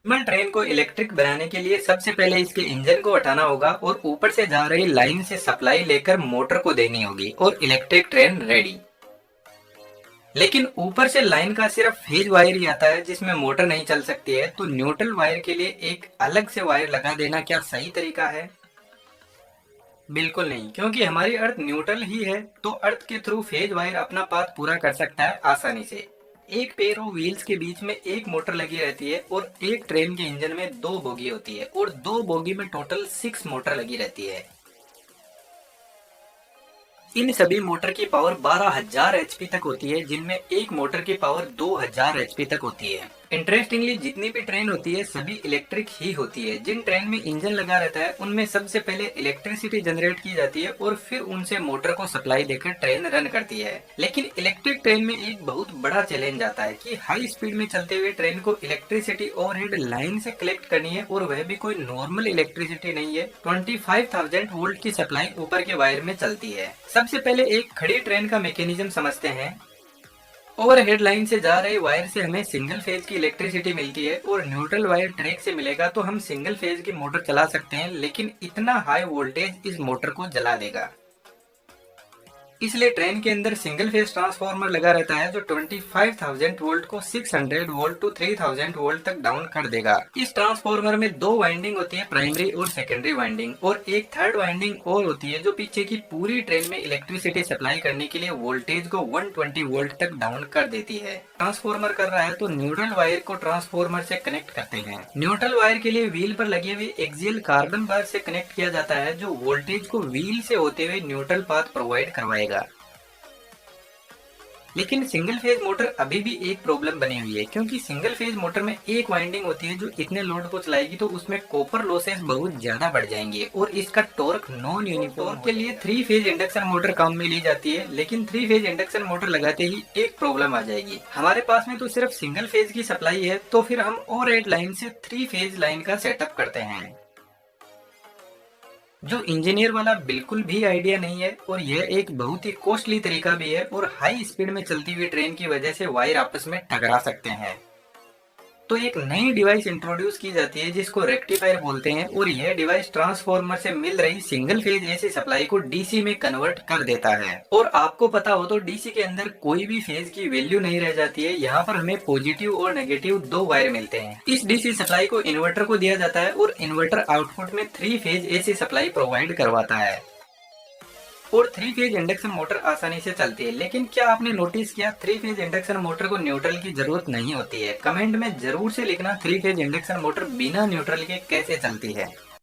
मैं ट्रेन को इलेक्ट्रिक बनाने के लिए सबसे पहले इसके इंजन को हटाना होगा और ऊपर से जा रही लाइन से सप्लाई लेकर मोटर को देनी होगी और इलेक्ट्रिक ट्रेन रेडी। लेकिन ऊपर से लाइन का सिर्फ फेज वायर ही आता है जिसमें मोटर नहीं चल सकती है, तो न्यूट्रल वायर के लिए एक अलग से वायर लगा देना क्या सही तरीका है? बिल्कुल नहीं, क्योंकि हमारी अर्थ न्यूट्रल ही है, तो अर्थ के थ्रू फेज वायर अपना पाथ पूरा कर सकता है आसानी से। एक पेयर ऑफ व्हील्स के बीच में एक मोटर लगी रहती है और एक ट्रेन के इंजन में दो बोगी होती है और दो बोगी में टोटल 6 मोटर लगी रहती है। इन सभी मोटर की पावर 12,000 एचपी तक होती है, जिनमें एक मोटर की पावर 2,000 एचपी तक होती है। इंटरेस्टिंगली जितनी भी ट्रेन होती है सभी इलेक्ट्रिक ही होती है। जिन ट्रेन में इंजन लगा रहता है उनमें सबसे पहले इलेक्ट्रिसिटी जनरेट की जाती है और फिर उनसे मोटर को सप्लाई देकर ट्रेन रन करती है। लेकिन इलेक्ट्रिक ट्रेन में एक बहुत बड़ा चैलेंज आता है कि हाई स्पीड में चलते हुए ट्रेन को इलेक्ट्रिसिटी ओवरहेड लाइन से कलेक्ट करनी है, और वह भी कोई नॉर्मल इलेक्ट्रिसिटी नहीं है। 25,000 वोल्ट की सप्लाई ऊपर के वायर में चलती है। सबसे पहले एक खड़ी ट्रेन का मैकेनिज्म समझते हैं। ओवरहेड लाइन से जा रहे वायर से हमें सिंगल फेज की इलेक्ट्रिसिटी मिलती है और न्यूट्रल वायर ट्रैक से मिलेगा, तो हम सिंगल फेज की मोटर चला सकते हैं, लेकिन इतना हाई वोल्टेज इस मोटर को जला देगा। इसलिए ट्रेन के अंदर सिंगल फेज ट्रांसफार्मर लगा रहता है जो 25,000 वोल्ट को 600 वोल्ट टू 3,000 वोल्ट तक डाउन कर देगा। इस ट्रांसफार्मर में दो वाइंडिंग होती है, प्राइमरी और सेकेंडरी वाइंडिंग, और एक थर्ड वाइंडिंग और होती है जो पीछे की पूरी ट्रेन में इलेक्ट्रिसिटी सप्लाई करने के लिए वोल्टेज को 120 वोल्ट तक डाउन कर देती है। ट्रांसफार्मर कर रहा है तो न्यूट्रल वायर को ट्रांसफार्मर से कनेक्ट करते हैं। न्यूट्रल वायर के लिए व्हील पर लगे हुए एक्सियल कार्बन बार से कनेक्ट किया जाता है जो वोल्टेज को व्हील से होते हुए न्यूट्रल पाथ प्रोवाइड करवाएगा। लेकिन सिंगल फेज मोटर अभी भी एक प्रॉब्लम बनी हुई है, क्योंकि सिंगल फेज मोटर में एक वाइंडिंग होती है जो इतने लोड को चलाएगी तो उसमें कॉपर लॉसेस बहुत ज्यादा बढ़ जाएंगे और इसका टॉर्क नॉन यूनिफॉर्म के लिए 3 फेज इंडक्शन मोटर काम में ली जाती है। लेकिन 3 फेज इंडक्शन मोटर लगाते ही एक प्रॉब्लम आ जाएगी, हमारे पास में तो सिर्फ सिंगल फेज की सप्लाई है, तो फिर हम ओवरहेड लाइन से 3 फेज लाइन का सेटअप करते हैं, जो इंजीनियर वाला बिल्कुल भी आइडिया नहीं है, और यह एक बहुत ही कॉस्टली तरीका भी है और हाई स्पीड में चलती हुई ट्रेन की वजह से वायर आपस में टकरा सकते हैं। तो एक नई डिवाइस इंट्रोड्यूस की जाती है जिसको रेक्टिफायर बोलते हैं, और यह डिवाइस ट्रांसफार्मर से मिल रही सिंगल फेज एसी सप्लाई को डीसी में कन्वर्ट कर देता है। और आपको पता हो तो डीसी के अंदर कोई भी फेज की वैल्यू नहीं रह जाती है, यहाँ पर हमें पॉजिटिव और नेगेटिव दो वायर मिलते हैं। इस डीसी सप्लाई को इन्वर्टर को दिया जाता है और इन्वर्टर आउटपुट में 3 फेज एसी सप्लाई प्रोवाइड करवाता है और 3 फेज इंडक्शन मोटर आसानी से चलती है। लेकिन क्या आपने नोटिस किया 3 फेज इंडक्शन मोटर को न्यूट्रल की जरूरत नहीं होती है? कमेंट में जरूर से लिखना 3 फेज इंडक्शन मोटर बिना न्यूट्रल के कैसे चलती है।